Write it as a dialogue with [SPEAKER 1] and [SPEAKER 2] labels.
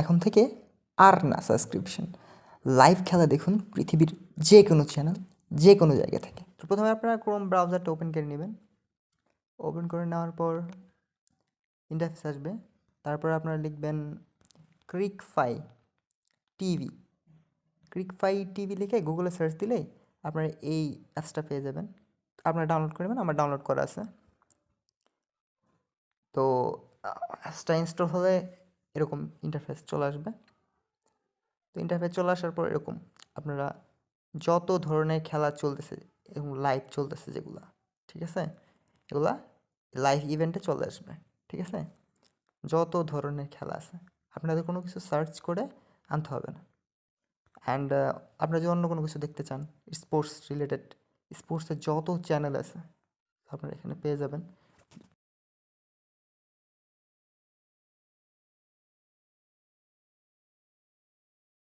[SPEAKER 1] এখন থেকে আর না সাবস্ক্রিপশন, লাইভ খেলা দেখুন পৃথিবীর যে কোনো চ্যানেল, যে কোনো জায়গা থেকে। তো প্রথমে আপনারা ক্রোম ব্রাউজারটা ওপেন করে নেবেন। ওপেন করে নেওয়ার পর ইন্টারফেস আসবে। তারপর আপনারা লিখবেন ক্রিকফাই টিভি। ক্রিকফাই টিভি লিখে গুগলে সার্চ দিলেই আপনারা এই অ্যাপসটা পেয়ে যাবেন। আপনারা ডাউনলোড করে নেবেন, আমার ডাউনলোড করা আছে। তো অ্যাপসটা ইনস্টল হলে এরকম ইন্টারফেস চলে আসবে। তো ইন্টারফেস চলে আসার পর এরকম আপনারা যত ধরনের খেলা চলতেছে এবং লাইভ চলতেছে যেগুলা, ঠিক আছে, এগুলা লাইভ ইভেন্টে চলে আসবে, ঠিক আছে। যত ধরনের খেলা আছে আপনাদের কোনো কিছু সার্চ করে আনতে হবে না। অ্যান্ড আপনারা যদি অন্য কোনো কিছু দেখতে চান, স্পোর্টস রিলেটেড, স্পোর্টসের যত চ্যানেল আছে আপনারা এখানে পেয়ে যাবেন।